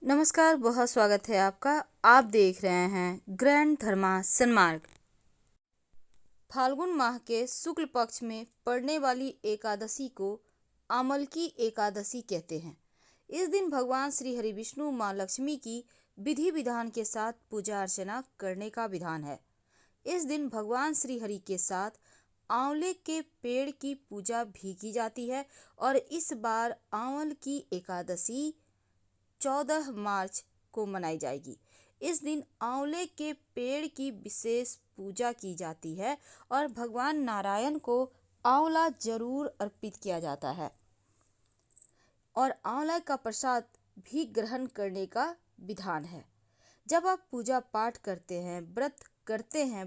नमस्कार, बहुत स्वागत है आपका। आप देख रहे हैं ग्रैंड धर्मा सन्मार्ग। फाल्गुन माह के शुक्ल पक्ष में पड़ने वाली एकादशी को आमलकी एकादशी कहते हैं। इस दिन भगवान श्री हरि विष्णु माँ लक्ष्मी की विधि विधान के साथ पूजा अर्चना करने का विधान है। इस दिन भगवान श्री हरि के साथ आंवले के पेड़ की पूजा भी की जाती है और इस बार आंवल की एकादशी 14 मार्च को मनाई जाएगी। इस दिन आंवले के पेड़ की विशेष पूजा की जाती है और भगवान नारायण को आंवला जरूर अर्पित किया जाता है और आंवला का प्रसाद भी ग्रहण करने का विधान है। जब आप पूजा पाठ करते हैं,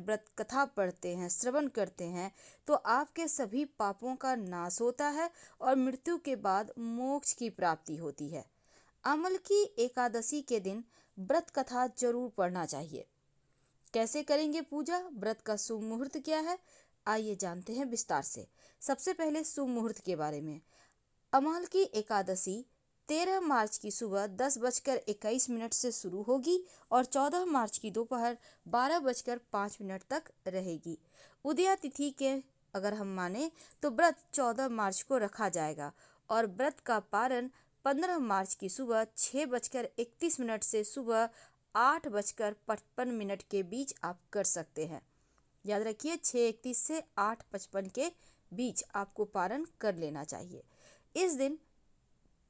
व्रत कथा पढ़ते हैं, श्रवण करते हैं, तो आपके सभी पापों का नाश होता है और मृत्यु के बाद मोक्ष की प्राप्ति होती है। आमल की एकादशी के दिन व्रत कथा जरूर पढ़ना चाहिए। कैसे करेंगे पूजा? व्रत का शुभ मुहूर्त क्या है, आइए जानते हैं विस्तार से। सबसे पहले शुभ मुहूर्त के बारे में। अमाल की एकादशी 13 मार्च की सुबह 10:21 से शुरू होगी और 14 मार्च की दोपहर 12:05 तक रहेगी। उदया तिथि के अगर हम माने तो व्रत 14 मार्च को रखा जाएगा और व्रत का पारण 15 मार्च की सुबह 6:31 से सुबह 8:55 के बीच आप कर सकते हैं। याद रखिए, 6:31 से 8:55 के बीच आपको पारण कर लेना चाहिए। इस दिन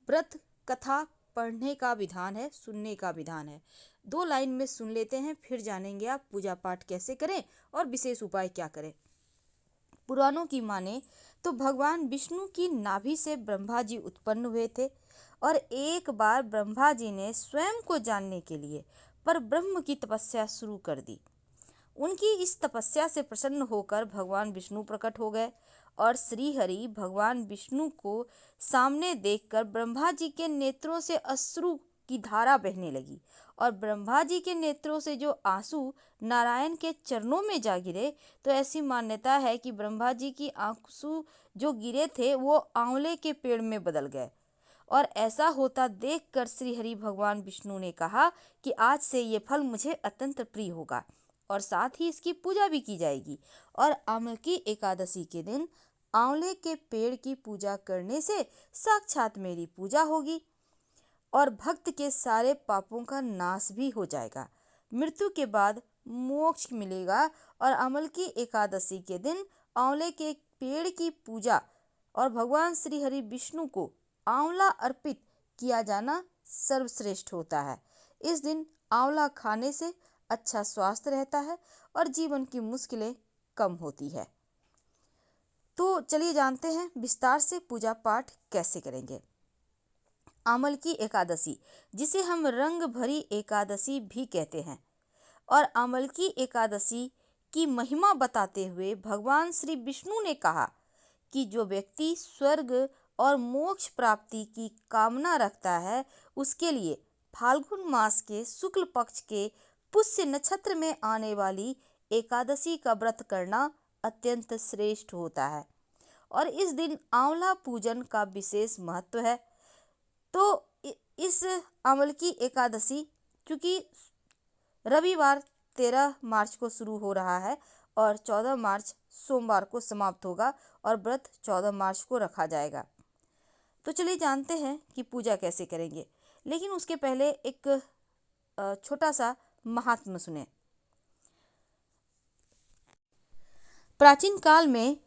व्रत कथा पढ़ने का विधान है, सुनने का विधान है। 2 लाइन में सुन लेते हैं, फिर जानेंगे आप पूजा पाठ कैसे करें और विशेष उपाय क्या करें। पुराणों की माने तो भगवान विष्णु की नाभि से ब्रह्मा जी उत्पन्न हुए थे और एक बार ब्रह्मा जी ने स्वयं को जानने के लिए पर ब्रह्म की तपस्या शुरू कर दी। उनकी इस तपस्या से प्रसन्न होकर भगवान विष्णु प्रकट हो गए और श्री हरि भगवान विष्णु को सामने देखकर ब्रह्मा जी के नेत्रों से अश्रु की धारा बहने लगी और ब्रह्मा जी के नेत्रों से जो आंसू नारायण के चरणों में जा गिरे, तो ऐसी मान्यता है कि ब्रह्मा जी की आंसू जो गिरे थे वो आंवले के पेड़ में बदल गए। और ऐसा होता देखकर श्री हरि भगवान विष्णु ने कहा कि आज से ये फल मुझे अत्यंत प्रिय होगा और साथ ही इसकी पूजा भी की जाएगी। और आंवल की एकादशी के दिन आंवले के पेड़ की पूजा करने से साक्षात मेरी पूजा होगी और भक्त के सारे पापों का नाश भी हो जाएगा, मृत्यु के बाद मोक्ष मिलेगा। और आंवल की एकादशी के दिन आंवले के पेड़ की पूजा और भगवान श्री हरि विष्णु को आंवला अर्पित किया जाना सर्वश्रेष्ठ होता है। इस दिन आंवला खाने से अच्छा स्वास्थ्य रहता है और जीवन की मुश्किलें कम होती है। तो चलिए जानते हैं विस्तार से पूजा पाठ कैसे करेंगे। आंवल की एकादशी, जिसे हम रंग भरी एकादशी भी कहते हैं, और आंवल की एकादशी की महिमा बताते हुए भगवान श्री विष्णु ने कहा कि जो व्यक्ति स्वर्ग और मोक्ष प्राप्ति की कामना रखता है, उसके लिए फाल्गुन मास के शुक्ल पक्ष के पुष्य नक्षत्र में आने वाली एकादशी का व्रत करना अत्यंत श्रेष्ठ होता है और इस दिन आंवला पूजन का विशेष महत्व है। तो इस आंवल की एकादशी क्योंकि रविवार 13 मार्च को शुरू हो रहा है और 14 मार्च सोमवार को समाप्त होगा और व्रत 14 मार्च को रखा जाएगा। तो चलिए जानते हैं कि पूजा कैसे करेंगे, लेकिन उसके पहले एक छोटा सा महात्म्य सुने। प्राचीन काल में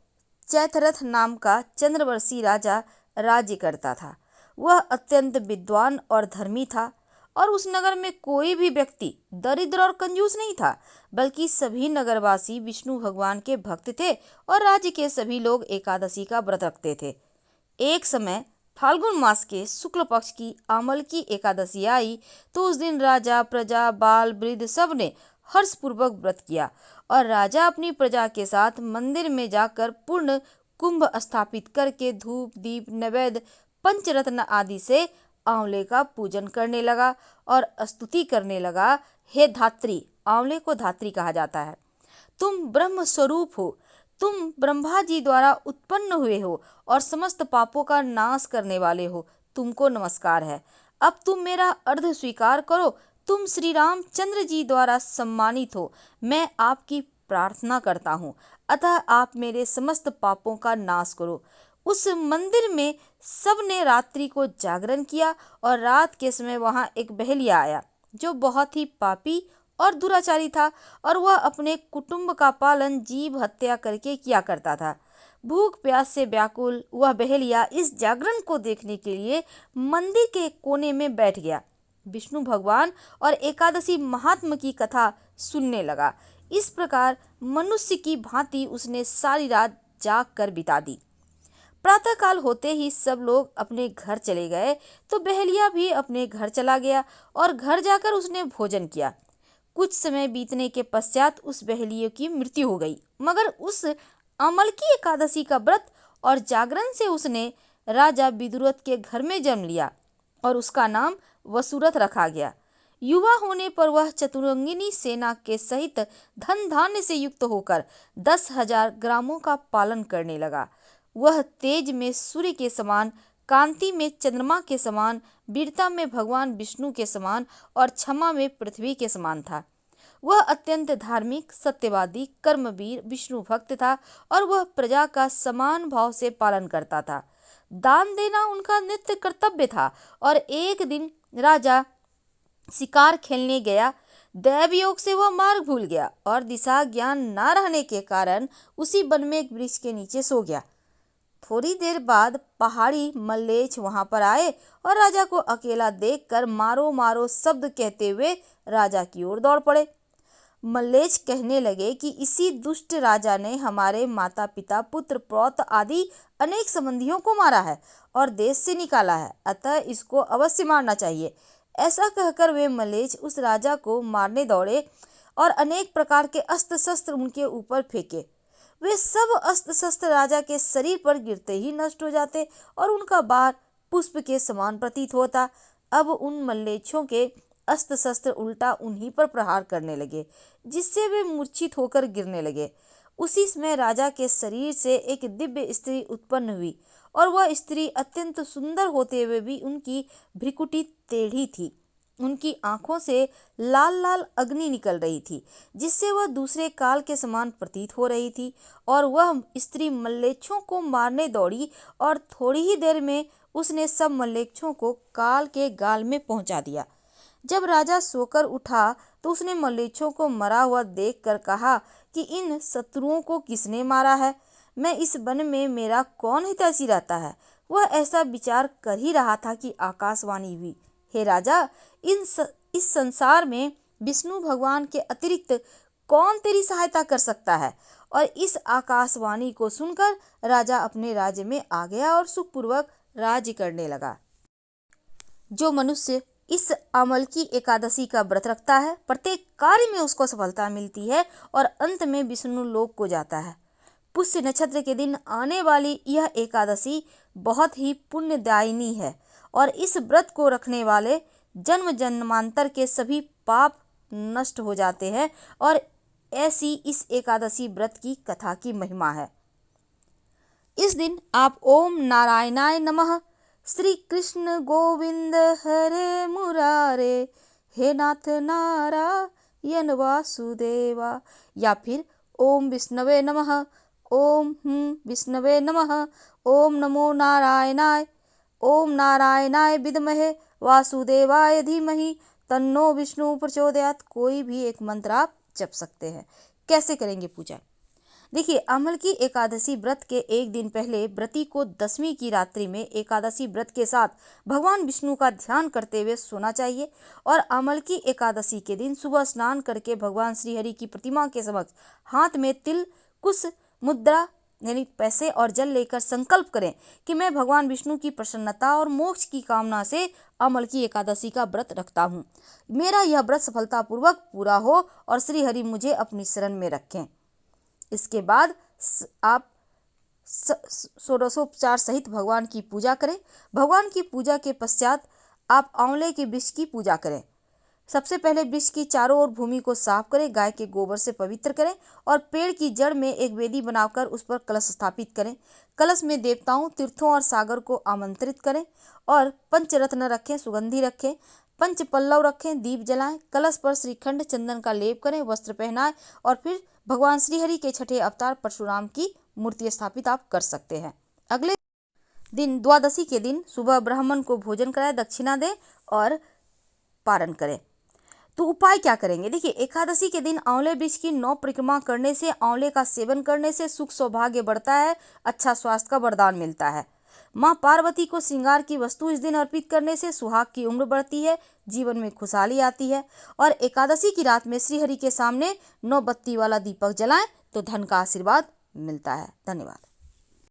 चैतरथ नाम का चंद्रवंशी राजा राज्य करता था। वह अत्यंत विद्वान और धर्मी था और उस नगर में कोई भी व्यक्ति दरिद्र और कंजूस नहीं था, बल्कि सभी नगरवासी विष्णु भगवान के भक्त थे और राज्य के सभी लोग एकादशी का व्रत रखते थे। एक समय फाल्गुन मास के शुक्ल पक्ष की आंवल की एकादशी आई तो उस दिन राजा, प्रजा, बाल, वृद्ध सब ने हर्षपूर्वक व्रत किया और राजा अपनी प्रजा के साथ मंदिर में जाकर पूर्ण कुंभ स्थापित करके धूप, दीप, नैवेद्य, पंचरत्न आदि से आंवले का पूजन करने लगा और स्तुति करने लगा। हे धात्री, आंवले को धात्री कहा जाता है, तुम ब्रह्म स्वरूप हो, तुम ब्रह्मा जी द्वारा उत्पन्न हुए हो और समस्त पापों का नाश करने वाले हो, तुमको नमस्कार है। अब तुम मेरा अर्घ स्वीकार करो। तुम श्री रामचंद्र जी द्वारा सम्मानित हो। मैं आपकी प्रार्थना करता हूँ, अतः आप मेरे समस्त पापों का नाश करो। उस मंदिर में सबने रात्रि को जागरण किया और रात के समय वहां एक बहेलिया आया जो बहुत ही पापी और दुराचारी था, और वह अपने कुटुंब का पालन जीव हत्या करके किया करता था। भूख प्यास से व्याकुल वह बहेलिया इस जागरण को देखने के लिए मंदिर के कोने में बैठ गया। विष्णु भगवान और एकादशी महात्म की कथा सुनने लगा। इस प्रकार मनुष्य की भांति उसने सारी रात जाग कर बिता दी। प्रातःकाल होते ही सब लोग अपने घर चले गए तो बहेलिया भी अपने घर चला गया और घर जाकर उसने भोजन किया। कुछ समय बीतने के पश्चात उस बहेलिये की मृत्यु हो गई, मगर उस अमल की एकादशी का व्रत और जागरण से उसने राजा विदुरथ के घर में जन्म लिया और उसका नाम वसुरथ रखा गया। युवा होने पर वह चतुरंगिनी सेना के सहित धन धान्य से युक्त होकर 10,000 ग्रामों का पालन करने लगा। वह तेज में सूर्य के समान, कांति में चंद्रमा के समान, वीरता में भगवान विष्णु के समान और क्षमा में पृथ्वी के समान था। वह अत्यंत धार्मिक, सत्यवादी, कर्मवीर, विष्णु भक्त था और वह प्रजा का समान भाव से पालन करता था। दान देना उनका नित्य कर्तव्य था। और एक दिन राजा शिकार खेलने गया। दैव योग से वह मार्ग भूल गया और दिशा ज्ञान न रहने के कारण उसी वन में एक वृक्ष के नीचे सो गया। थोड़ी देर बाद पहाड़ी मल्लेच्छ वहां पर आए और राजा को अकेला देखकर मारो मारो शब्द कहते हुए राजा की ओर दौड़ पड़े। मल्लेच्छ कहने लगे कि इसी दुष्ट राजा ने हमारे माता पिता, पुत्र, पौत्र आदि अनेक संबंधियों को मारा है और देश से निकाला है, अतः इसको अवश्य मारना चाहिए। ऐसा कहकर वे मल्लेच्छ उस राजा को मारने दौड़े और अनेक प्रकार के अस्त्र शस्त्र उनके ऊपर फेंके। वे सब अस्त्र शस्त्र राजा के शरीर पर गिरते ही नष्ट हो जाते और उनका बार पुष्प के समान प्रतीत होता। अब उन मल्लेच्छों के अस्त्र शस्त्र उल्टा उन्हीं पर प्रहार करने लगे, जिससे वे मूर्छित होकर गिरने लगे। उसी समय राजा के शरीर से एक दिव्य स्त्री उत्पन्न हुई और वह स्त्री अत्यंत सुंदर होते हुए भी उनकी भ्रिकुटी टेढ़ी थी। उनकी आंखों से लाल लाल अग्नि निकल रही थी, जिससे वह दूसरे काल के समान प्रतीत हो रही थी। और वह स्त्री मल्लेच्छों को मारने दौड़ी और थोड़ी ही देर में उसने सब मल्लेच्छों को काल के गाल में पहुंचा दिया। जब राजा सोकर उठा तो उसने मल्लेच्छों को मरा हुआ देखकर कहा कि इन शत्रुओं को किसने मारा है? मैं इस वन में मेरा कौन हितैषी रहता है? वह ऐसा विचार कर ही रहा था कि आकाशवाणी हुई, हे राजा, इस संसार में विष्णु भगवान के अतिरिक्त कौन तेरी सहायता कर सकता है? और इस आकाशवाणी को सुनकर राजा अपने राज्य में आ गया और सुखपूर्वक राज्य करने लगा। जो मनुष्य इस अमल की एकादशी का व्रत रखता है, प्रत्येक कार्य में उसको सफलता मिलती है और अंत में विष्णु लोक को जाता है। पुष्य नक्षत्र के दिन आने वाली यह एकादशी बहुत ही पुण्यदायिनी है और इस व्रत को रखने वाले जन्म जन्मांतर के सभी पाप नष्ट हो जाते हैं। और ऐसी इस एकादशी व्रत की कथा की महिमा है। इस दिन आप ओम नारायणाय नमः, श्री कृष्ण गोविंद हरे मुरारे, हे नाथ नारायण वासुदेवा, या फिर ओम विष्णवे नमः, ओम विष्णवे नमः, ओम नमो नारायणाय, ओम नारायणाय विद्महे वासुदेवाय धीमहि तन्नो विष्णु प्रचोदयात्। कोई भी एक मंत्र आप जप सकते हैं। कैसे करेंगे पूजा? देखिए, अमल की एकादशी व्रत के एक दिन पहले व्रती को दसवीं की रात्रि में एकादशी व्रत के साथ भगवान विष्णु का ध्यान करते हुए सोना चाहिए। और अमल की एकादशी के दिन सुबह स्नान करके भगवान श्री हरि की प्रतिमा के समक्ष हाथ में तिल, कुश, मुद्रा यानी पैसे और जल लेकर संकल्प करें कि मैं भगवान विष्णु की प्रसन्नता और मोक्ष की कामना से अमल की एकादशी का व्रत रखता हूँ। मेरा यह व्रत सफलतापूर्वक पूरा हो और श्री हरि मुझे अपनी शरण में रखें। इसके बाद आप षोडशोपचार सहित भगवान की पूजा करें। भगवान की पूजा के पश्चात आप आंवले के वृक्ष की पूजा करें। सबसे पहले वृक्ष की चारों ओर भूमि को साफ करें, गाय के गोबर से पवित्र करें और पेड़ की जड़ में एक वेदी बनाकर उस पर कलश स्थापित करें। कलश में देवताओं, तीर्थों और सागर को आमंत्रित करें और पंचरत्न रखें, सुगंधि रखें, पंच पल्लव रखें, दीप जलाएं। कलश पर श्रीखंड चंदन का लेप करें, वस्त्र पहनाएं और फिर भगवान श्रीहरि के छठे अवतार परशुराम की मूर्ति स्थापित आप कर सकते हैं। अगले दिन द्वादशी के दिन सुबह ब्राह्मण को भोजन कराएं, दक्षिणा दें और पारण करें। तो उपाय क्या करेंगे? देखिए, एकादशी के दिन आंवले वृक्ष की 9 परिक्रमा करने से, आंवले का सेवन करने से सुख सौभाग्य बढ़ता है, अच्छा स्वास्थ्य का वरदान मिलता है। माँ पार्वती को श्रृंगार की वस्तु इस दिन अर्पित करने से सुहाग की उम्र बढ़ती है, जीवन में खुशहाली आती है। और एकादशी की रात में श्रीहरि के सामने 9 बत्ती वाला दीपक जलाएं तो धन का आशीर्वाद मिलता है। धन्यवाद।